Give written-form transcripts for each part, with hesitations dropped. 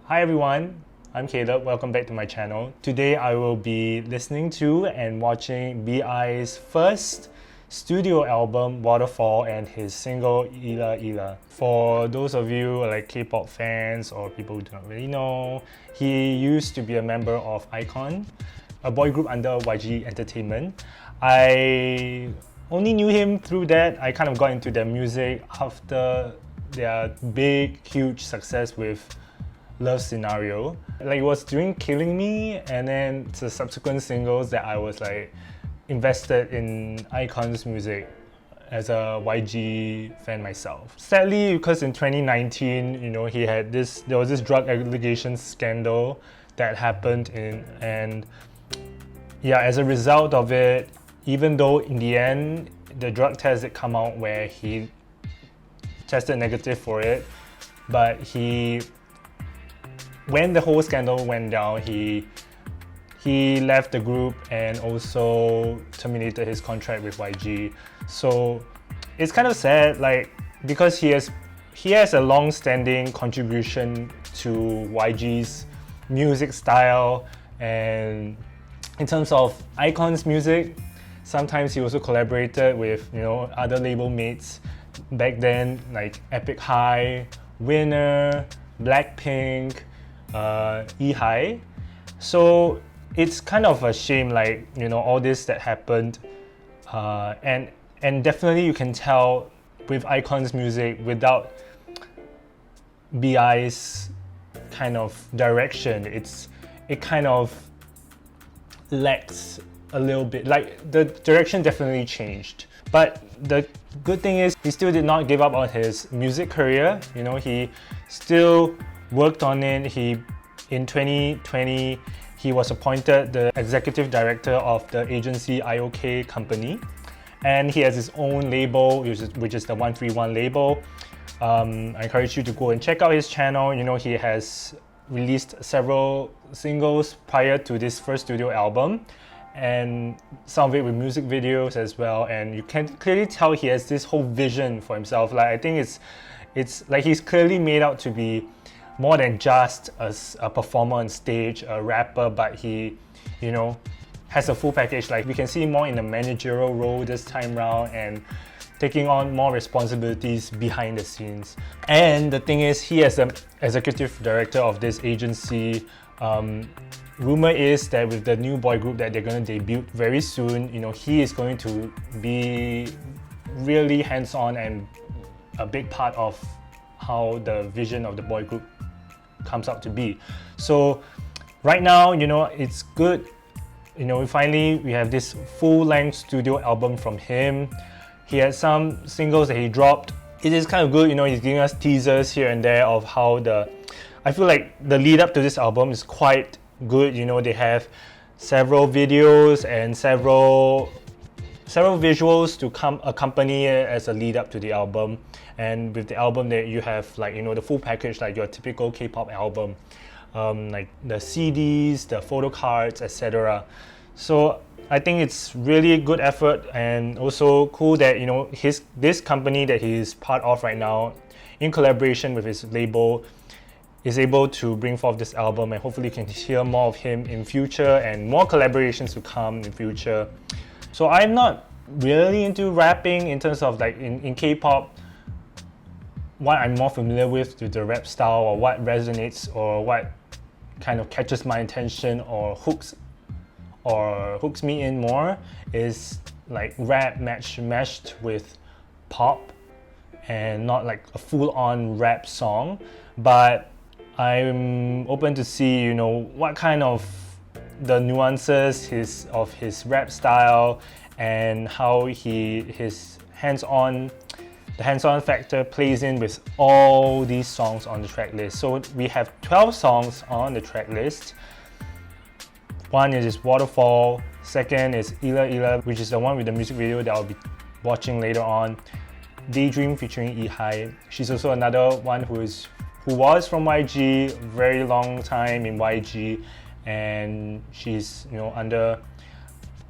Hi everyone, I'm Caleb. Welcome back to my channel. Today I will be listening to and watching BI's first studio album, Waterfall, and his single, LeeHi. For those of you like K-pop fans or people who do not really know, he used to be a member of IKON, a boy group under YG Entertainment. I only knew him through that. I kind of got into their music after their big, huge success with Love Scenario. Like, it was during Killing Me and then the subsequent singles that I was like invested in IKON's music as a YG fan myself. Sadly, because in 2019, there was this drug allegation scandal that happened and as a result of it, even though in the end the drug test had come out where he tested negative for it, but when the whole scandal went down, he left the group and also terminated his contract with YG. So it's kind of sad, like, because he has a long-standing contribution to YG's music style, and in terms of IKON's music, sometimes he also collaborated with other label mates back then, like Epic High, Winner, Blackpink, LeeHi. So it's kind of a shame, like, all this that happened, and definitely you can tell with IKON's music, without BI's kind of direction, it kind of lacks a little bit. Like, the direction definitely changed, but the good thing is he still did not give up on his music career. He still worked on it. In 2020, he was appointed the executive director of the agency IOK company, and he has his own label, which is the 131 label. I encourage you to go and check out his channel. He has released several singles prior to this first studio album, and some of it with music videos as well. And you can clearly tell he has this whole vision for himself. Like, I think it's like he's clearly made out to be more than just a performer on stage, a rapper, but he, has a full package. Like, we can see more in a managerial role this time round and taking on more responsibilities behind the scenes. And the thing is, he as an executive director of this agency, rumor is that with the new boy group that they're going to debut very soon, he is going to be really hands-on and a big part of how the vision of the boy group comes out to be. So right now, it's good. We have this full-length studio album from him. He has some singles that he dropped. It is kind of good, he's giving us teasers here and there of how I feel like the lead up to this album is quite good. They have several videos and several visuals to accompany it as a lead up to the album. And with the album, that you have, like, the full package, like your typical K-pop album, like the CDs, the photo cards, etc. So I think it's really good effort, and also cool that this company that he's part of right now, in collaboration with his label, is able to bring forth this album, and hopefully you can hear more of him in future and more collaborations to come in future. So I'm not really into rapping in terms of, like, in K-pop. What I'm more familiar with the rap style, or what resonates, or what kind of catches my attention or hooks me in more, is like rap meshed with pop, and not like a full-on rap song. But I'm open to see what kind of the nuances of his rap style, and how his hands-on factor plays in with all these songs on the track list. So we have 12 songs on the track list. One is Waterfall, second is LeeHi, which is the one with the music video that I'll be watching later on. Daydream featuring LeeHi. She's also another one who was from YG, very long time in YG, and she's under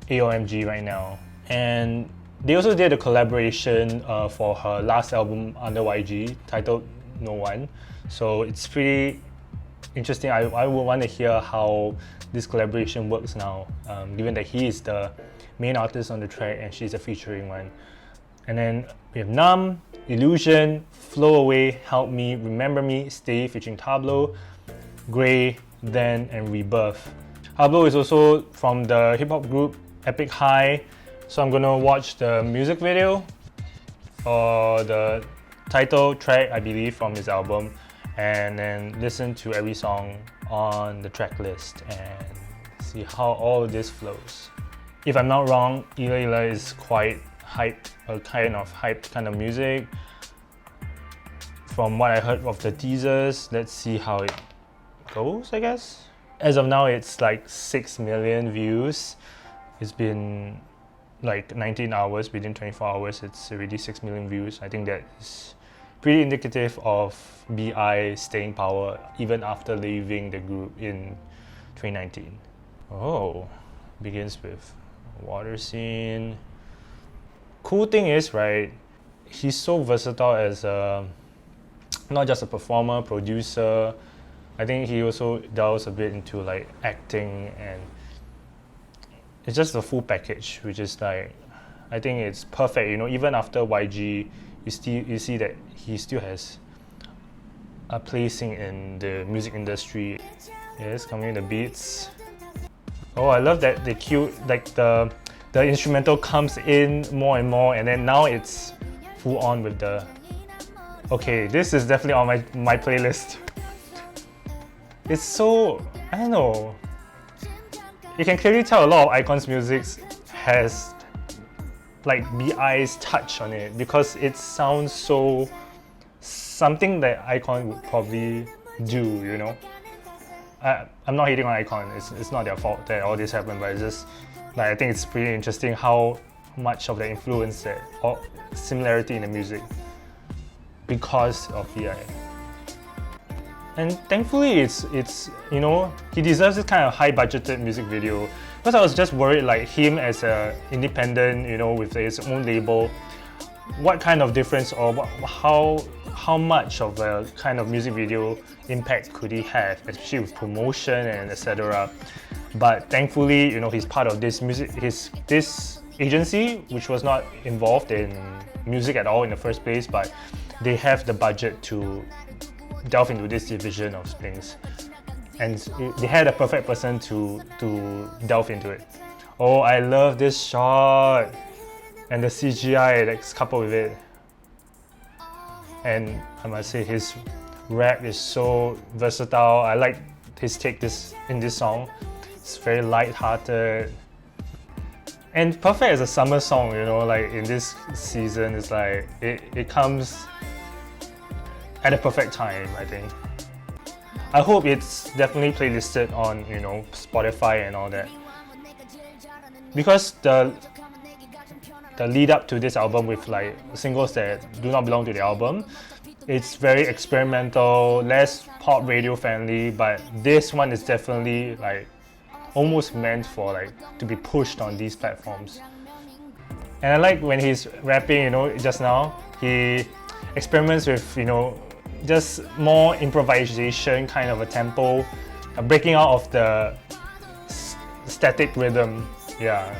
AOMG right now. And they also did a collaboration for her last album under YG titled No One. So it's pretty interesting. I would want to hear how this collaboration works now, given that he is the main artist on the track and she's a featuring one. And then we have Numb, Illusion, Flow Away, Help Me, Remember Me, Stay featuring Tablo, Grey, Then, and Rebirth. Tablo is also from the hip hop group Epic High, so I'm gonna watch the music video for the title track, I believe, from his album, and then listen to every song on the track list and see how all of this flows. If I'm not wrong, LeeHi is quite hyped, a kind of hyped kind of music. From what I heard of the teasers, let's see how it goes, I guess. As of now, it's like 6 million views. It's been like 19 hours, within 24 hours, it's already 6 million views. I think that is pretty indicative of BI's staying power even after leaving the group in 2019. Oh, begins with water scene. Cool thing is, right, he's so versatile as not just a performer, producer. I think he also delves a bit into like acting, and it's just a full package, which is like, I think it's perfect. You know, even after YG, you see that he still has a placing in the music industry. Yes, coming in the beats. Oh, I love that the cute, like the instrumental comes in more and more, and then now it's full on with the. Okay, this is definitely on my playlist. It's so, I don't know. You can clearly tell a lot of IKON's music has like BI's touch on it, because it sounds so something that IKON would probably do, you know. I'm not hating on IKON, it's not their fault that all this happened, but it's just like, I think it's pretty interesting how much of the influence that, or similarity in the music because of BI. And thankfully, it's you know, he deserves this kind of high-budgeted music video. Because I was just worried, like him as a independent, you know, with his own label, what kind of difference or how much of a kind of music video impact could he have, especially with promotion and etc. But thankfully, you know, he's part of this this agency, which was not involved in music at all in the first place, but they have the budget to delve into this division of things, and they had a perfect person to delve into it. Oh, I love this shot and the CGI that's coupled with it. And I must say, his rap is so versatile. I like his take in this song. It's very light-hearted and perfect as a summer song, you know, like in this season. It's like it comes at a perfect time, I think. I hope it's definitely playlisted on, you know, Spotify and all that, because the lead up to this album with like singles that do not belong to the album, it's very experimental, less pop radio friendly, but this one is definitely like almost meant for like to be pushed on these platforms. And I like when he's rapping, you know, just now, he experiments with, you know, just more improvisation kind of a tempo, breaking out of the static rhythm. Yeah.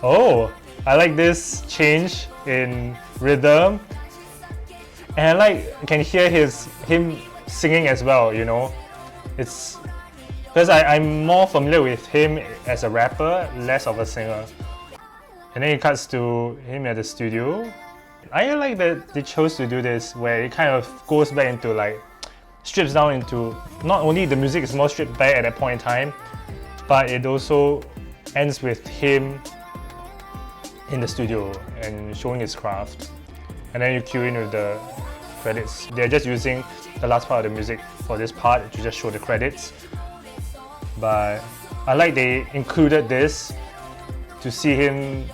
Oh, I like this change in rhythm, and I can hear him singing as well. You know, it's because I'm more familiar with him as a rapper, less of a singer. And then it cuts to him at the studio. I like that they chose to do this, where it kind of goes back into like, strips down into, not only the music is more stripped back at that point in time, but it also ends with him in the studio and showing his craft. And then you cue in with the credits. They're just using the last part of the music for this part to just show the credits. But I like they included this to see him,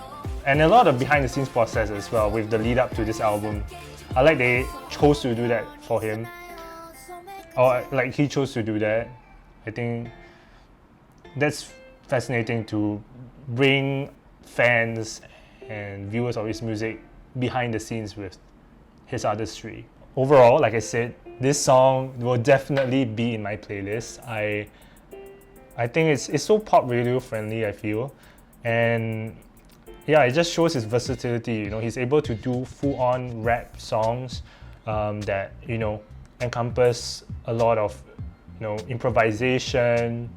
and a lot of behind the scenes process as well with the lead up to this album. I like they chose to do that for him, or like he chose to do that. I think that's fascinating to bring fans and viewers of his music behind the scenes with his artistry. overall, like I said, this song will definitely be in my playlist. I think it's so pop radio friendly, I feel, and yeah, it just shows his versatility. You know, he's able to do full-on rap songs that, you know, encompass a lot of, you know, improvisation,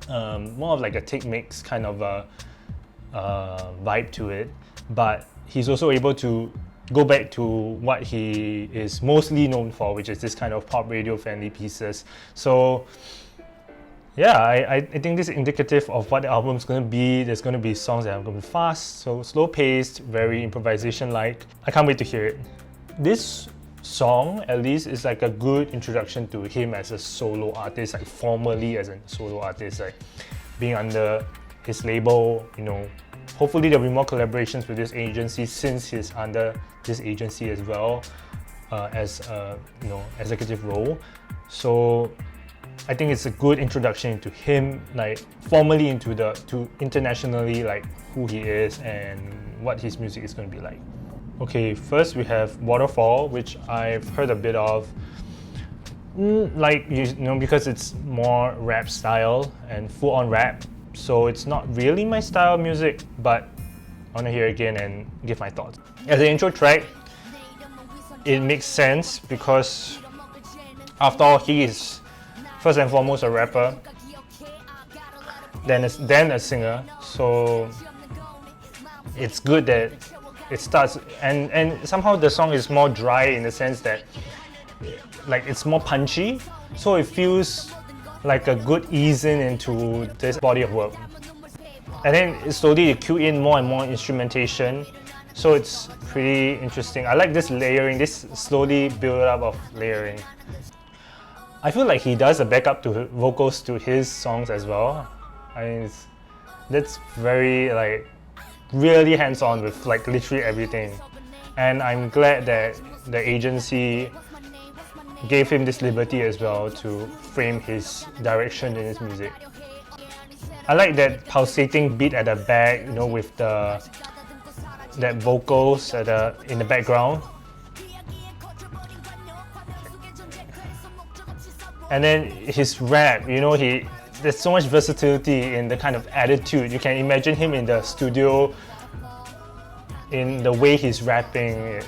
more of like a take mix kind of a vibe to it. But he's also able to go back to what he is mostly known for, which is this kind of pop radio friendly pieces. So yeah, I think this is indicative of what the album's going to be. There's going to be songs that are going to be fast, so slow-paced, very improvisation-like. I can't wait to hear it. This song, at least, is like a good introduction to him as a solo artist, like formally as a solo artist, like being under his label, you know. Hopefully there'll be more collaborations with this agency since he's under this agency as well, as a, you know, executive role. So I think it's a good introduction to him, like formally to internationally, like who he is and what his music is going to be like. Okay, first we have Waterfall, which I've heard a bit of, like, you know, because it's more rap style and full-on rap, so it's not really my style of music, but I want to hear it again and give my thoughts. As an intro track, it makes sense because after all, he is first and foremost a rapper, then a singer, so it's good that it starts, and somehow the song is more dry in the sense that, like, it's more punchy, so it feels like a good ease into this body of work. And then slowly you cue in more and more instrumentation, so it's pretty interesting. I like this layering, this slowly build up of layering. I feel like he does a backup to vocals to his songs as well. I mean, that's very, like, really hands-on with, like, literally everything. And I'm glad that the agency gave him this liberty as well to frame his direction in his music. I like that pulsating beat at the back, you know, with that vocals in the background. And then his rap, you know, there's so much versatility in the kind of attitude. You can imagine him in the studio, in the way he's rapping.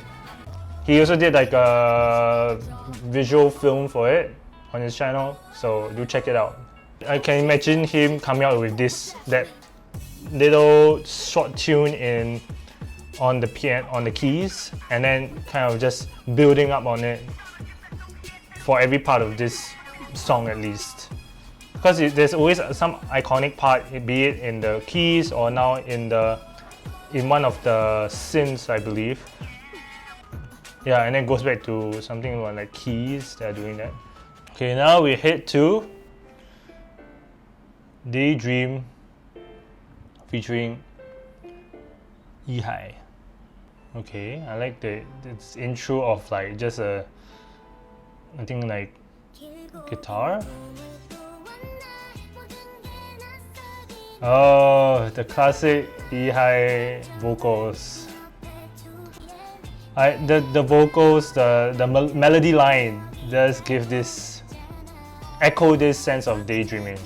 He also did like a visual film for it on his channel, so do check it out. I can imagine him coming out with that little short tune on the keys, and then kind of just building up on it for every part of this song at least. Because there's always some iconic part, be it in the keys or now in one of the synths, I believe. Yeah, and then it goes back to something like keys that are doing that. Okay, now we head to Daydream featuring LeeHi. Okay, I like this intro of like just I think like guitar. Oh, the classic LeeHi vocals. The vocals, the melody line does give echo this sense of daydreaming.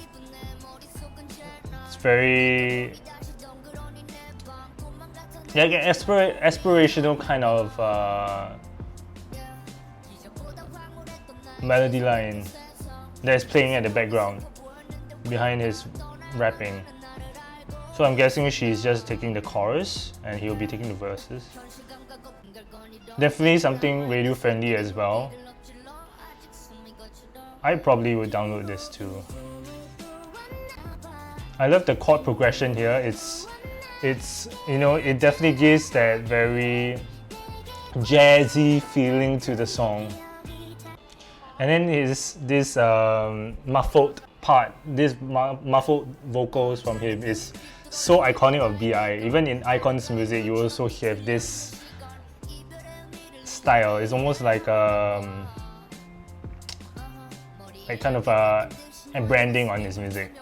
It's very like an aspirational kind of melody line that's playing at the background behind his rapping. So I'm guessing she's just taking the chorus and he'll be taking the verses. Definitely something radio friendly as well. I probably would download this too. I love the chord progression here. It's you know, it definitely gives that very jazzy feeling to the song. And then this muffled part, this muffled vocals from him is so iconic of BI. Even in IKON's music, you also hear this style. It's almost like kind of a branding on his music.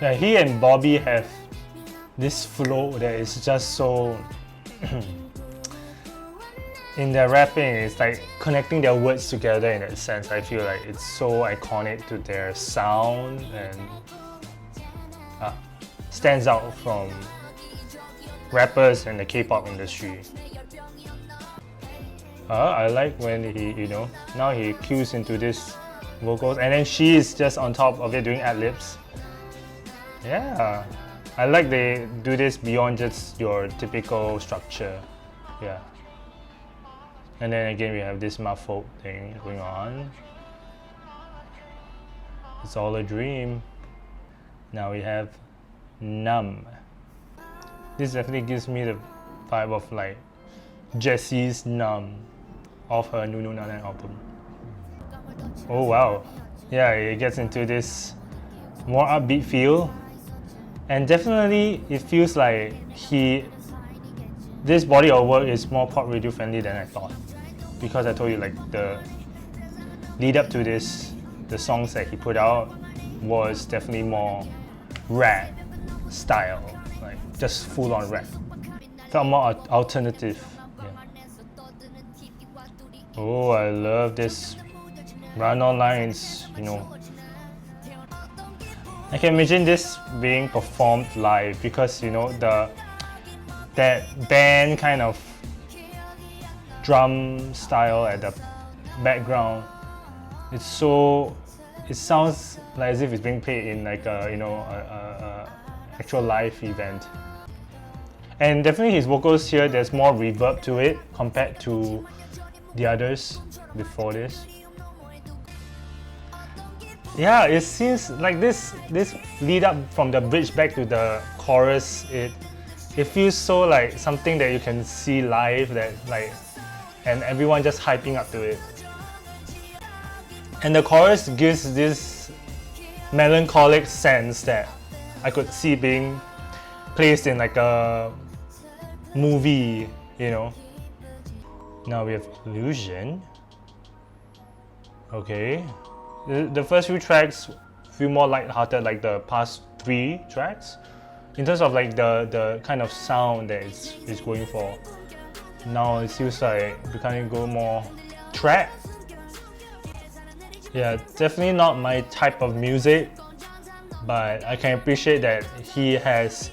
Yeah, he and Bobby have this flow that is just so in their rapping, it's like connecting their words together in that sense. I feel like it's so iconic to their sound and stands out from rappers in the K-pop industry. I like when he, now he cues into this vocals and then she is just on top of it doing ad-libs. Yeah, I like they do this beyond just your typical structure. Yeah. And then again we have this muffled thing going on. It's all a dream. Now we have Numb. This definitely gives me the vibe of like Jessie's Numb of her Nunu album. Oh wow. Yeah, it gets into this more upbeat feel. And definitely it feels like this body of work is more pop radio friendly than I thought. Because I told you like the lead up to this, the songs that he put out was definitely more rap style, like just full on rap. Felt more alternative. Yeah. Oh, I love this run-on lines, I can imagine this being performed live because that band kind of drum style at the background. It sounds like as if it's being played in like a actual live event. And definitely his vocals here, there's more reverb to it compared to the others before this. Yeah, it seems like this lead up from the bridge back to the chorus, it feels so like something that you can see live, that like, and everyone just hyping up to it. And the chorus gives this melancholic sense that I could see being placed in like a movie, Now we have Illusion. Okay. The first few tracks feel more light-hearted like the past 3 tracks in terms of like the kind of sound that it's going for. Now it feels like we kind of go more trap. Yeah, definitely not my type of music, but I can appreciate that he has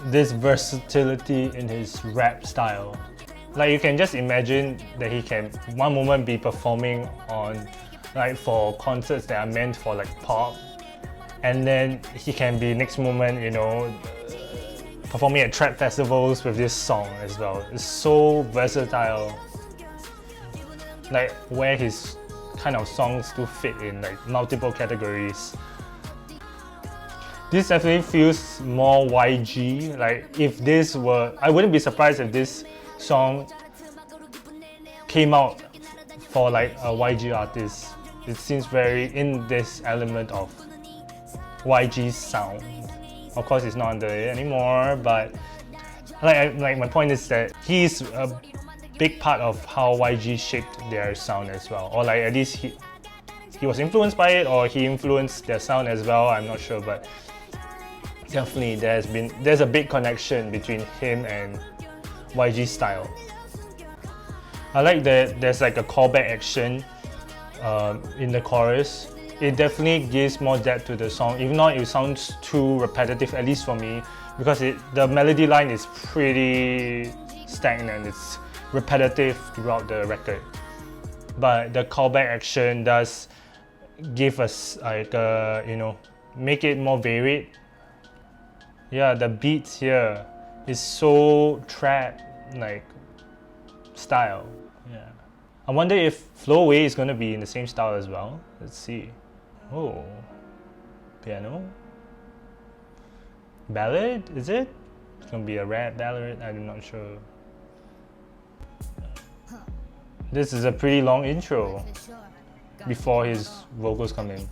this versatility in his rap style. Like you can just imagine that he can one moment be performing on like for concerts that are meant for like pop, and then he can be next moment performing at trap festivals with this song as well. It's so versatile, like where his kind of songs do fit in like multiple categories. This definitely feels more YG. Like if this were, I wouldn't be surprised if this song came out for like a YG artist. It seems very in this element of YG's sound. Of course, it's not under it anymore, but like my point is that he's a big part of how YG shaped their sound as well, or like at least he was influenced by it, or he influenced their sound as well. I'm not sure, but definitely there's a big connection between him and YG's style. I like that there's like a callback action in the chorus. It definitely gives more depth to the song, even though it sounds too repetitive, at least for me, because the melody line is pretty stagnant. It's repetitive throughout the record. But the callback action does give us like make it more varied. Yeah, the beats here is so trap like style. Yeah. I wonder if Flow Away is gonna be in the same style as well. Let's see. Oh, piano. Ballad, is it? It's gonna be a rap ballad, I'm not sure. This is a pretty long intro before his vocals come in.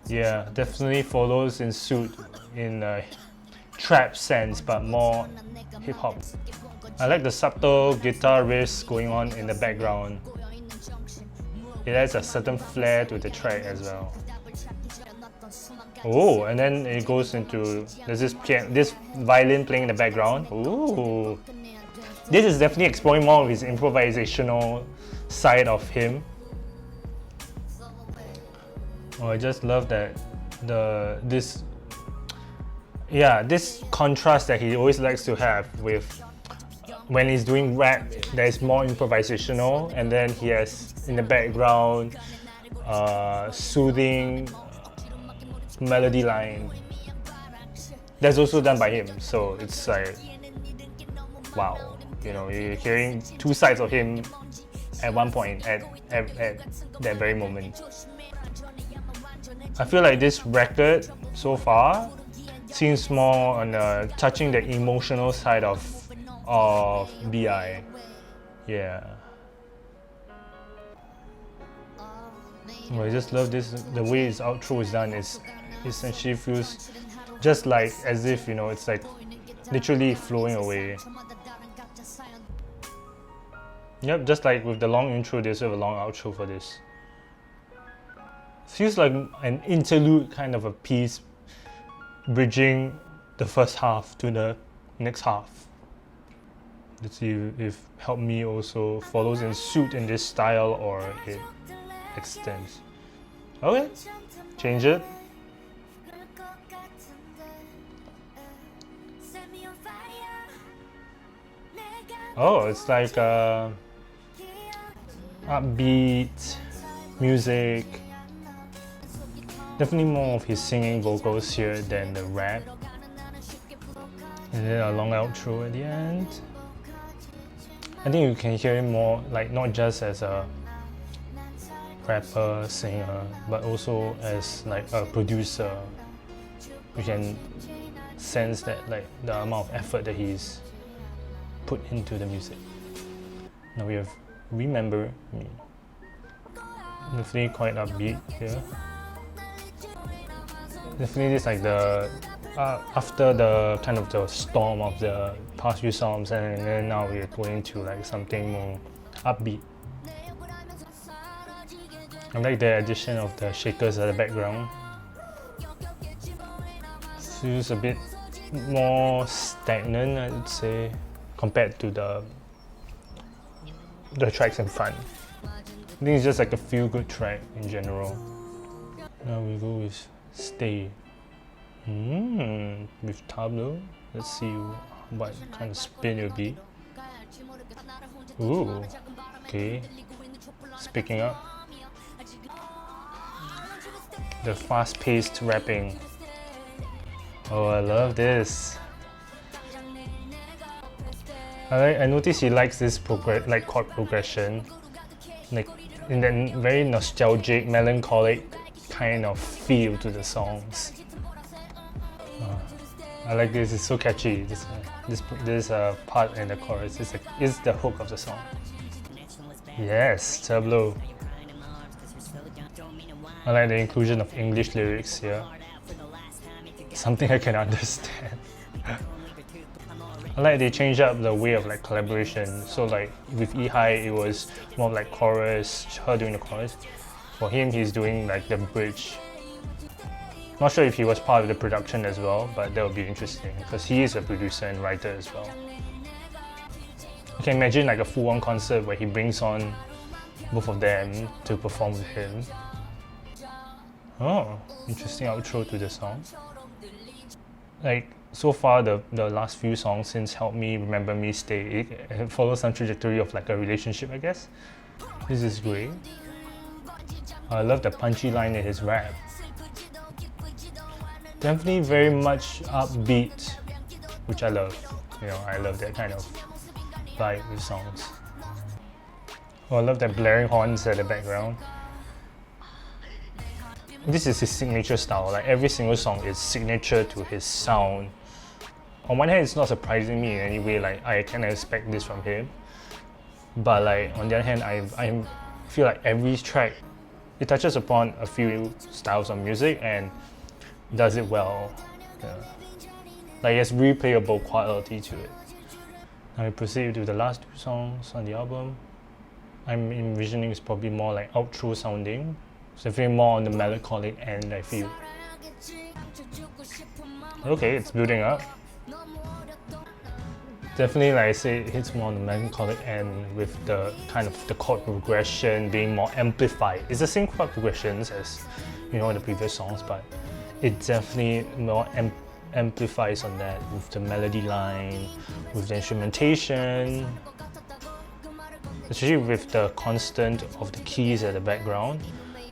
Yeah, definitely follows in suit in a trap sense, but more hip hop. I like the subtle guitar riffs going on in the background. It adds a certain flair to the track as well. Oh, and then it goes into, there's this violin playing in the background. Ooh, This is definitely exploring more of his improvisational side of him. Oh, I just love that this contrast that he always likes to have with when he's doing rap. There's more improvisational, and then he has in the background soothing melody line. That's also done by him. So it's like, wow, you know, you're hearing two sides of him at one point at that very moment. I feel like this record so far seems more on touching the emotional side of BI. Yeah. I just love this. The way his outro is done is essentially feels just like as if, you know, it's like literally flowing away. Yep, just like with the long intro, there's a long outro for this. Feels like an interlude kind of a piece bridging the first half to the next half. Let's see if Help Me also follows in suit in this style or it extends. Okay, change it. Oh, it's like upbeat music. Definitely more of his singing vocals here than the rap. And then a long outro at the end. I think you can hear him more, like not just as a rapper, singer, but also as like a producer. You can sense that, like the amount of effort that he's put into the music. Now we have Remember Me. Definitely quite upbeat here. Definitely this like the after the kind of the storm of the past few songs, and then now we're going to like something more upbeat. I like the addition of the shakers at the background. Feels a bit more stagnant, I would say, compared to the tracks in front. I think it's just like a feel-good track in general. Now we go with Stay. With Tablo. Let's see what kind of spin it'll be. Ooh, okay. It's picking up. The fast-paced rapping. Oh, I love this. I noticed he likes this like chord progression, like in that very nostalgic, melancholic kind of feel to the songs. I like this. It's so catchy. This part in the chorus is the hook of the song. Yes, Tablo. I like the inclusion of English lyrics here. Something I can understand. I like they changed up the way of like collaboration. So like with LeeHi, it was more like chorus, her doing the chorus. For him, he's doing like the bridge. Not sure if he was part of the production as well, but that would be interesting because he is a producer and writer as well. I can imagine like a full-on concert where he brings on both of them to perform with him. Oh, interesting outro to the song. Like so far, the last few songs since Help Me, Remember Me, Stay, it follows some trajectory of like a relationship, I guess. This is great. I love the punchy line in his rap. Definitely very much upbeat, which I love. You know, I love that kind of vibe with songs. Oh, I love that blaring horns at the background. This is his signature style. Like every single song is signature to his sound. On one hand, it's not surprising me in any way. Like I kind of expect this from him, but like on the other hand, I feel like every track it touches upon a few styles of music and does it well. Yeah. Like it has replayable quality to it. Now we proceed to the last two songs on the album. I'm envisioning it's probably more like outro sounding. It's definitely more on the melancholic end, I feel. Okay, it's building up. Definitely, like I say, it hits more on the melancholic end with the kind of the chord progression being more amplified. It's the same chord progressions as, you know, in the previous songs, but it definitely more amplifies on that with the melody line, with the instrumentation, especially with the constant of the keys at the background,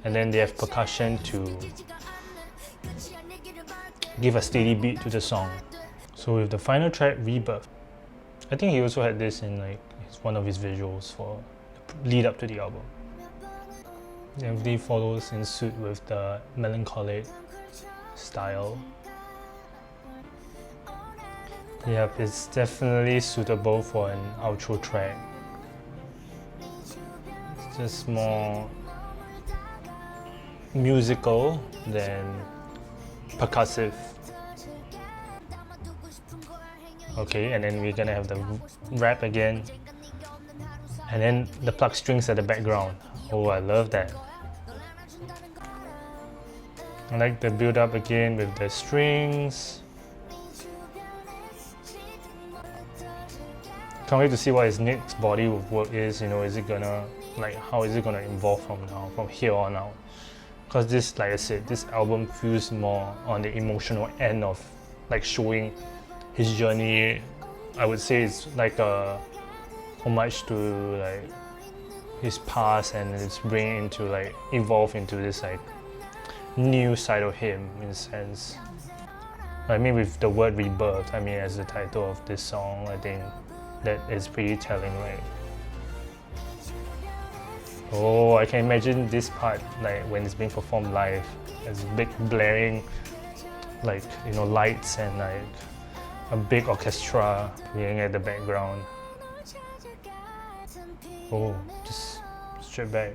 and then they have percussion to give a steady beat to the song. So with the final track, Rebirth, I think he also had this in like one of his visuals for the lead up to the album. The MV follows in suit with the melancholic style. Yep, it's definitely suitable for an outro track. It's just more musical than percussive. Okay, and then we're gonna have the rap again. And then the pluck strings at the background. Oh, I love that. I like the build up again with the strings. Can't wait to see what his next body of work is. You know, is it gonna, like, how is it gonna evolve from here on out? Because this, like I said, this album feels more on the emotional end of like showing his journey. I would say it's like a homage to like his past, and it's bringing into like evolve into this like new side of him in a sense. I mean, with the word rebirth, I mean, as the title of this song, I think that is pretty telling, right? Oh, I can imagine this part like when it's being performed live, as big blaring like, you know, lights and like a big orchestra playing at the background. Oh, just straight back.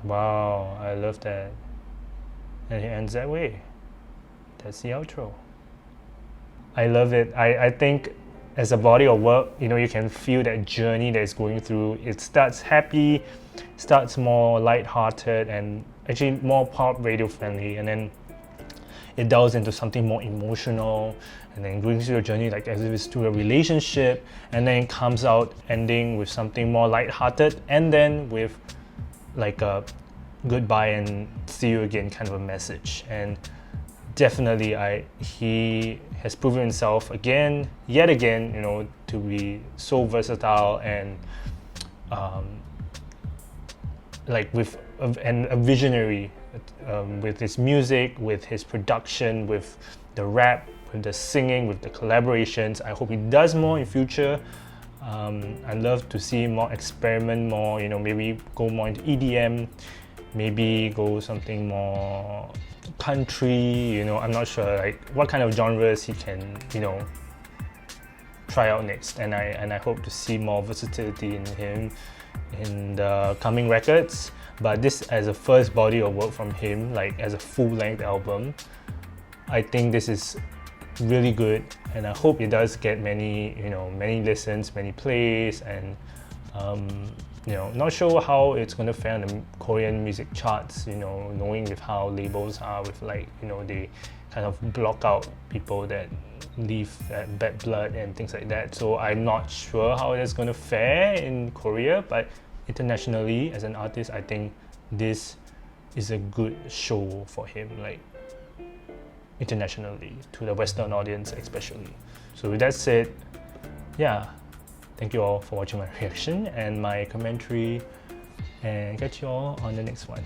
Wow, I love that. And it ends that way. That's the outro. I love it. I think as a body of work, you know, you can feel that journey that it's going through. It starts happy, starts more light-hearted and actually more pop radio friendly, and then it delves into something more emotional, and then going through your journey like as if it's through a relationship, and then it comes out ending with something more light-hearted, and then with like a goodbye and see you again kind of a message. And definitely he has proven himself yet again, you know, to be so versatile and like with a visionary with his music, with his production, with the rap, with the singing, with the collaborations. I hope he does more in future. I'd love to see more experiment, more, you know, maybe go more into EDM, maybe go something more country, you know. I'm not sure like what kind of genres he can, you know, try out next, and I hope to see more versatility in him in the coming records. But this as a first body of work from him, like as a full-length album, I think this is really good, and I hope it does get many listens, many plays, and you know, not sure how it's going to fare on the Korean music charts, you know, knowing with how labels are with like, you know, they kind of block out people that leave bad blood and things like that. So I'm not sure how it's going to fare in Korea, but internationally as an artist, I think this is a good show for him, like internationally, to the Western audience especially. So with that said, yeah, thank you all for watching my reaction and my commentary, and catch you all on the next one.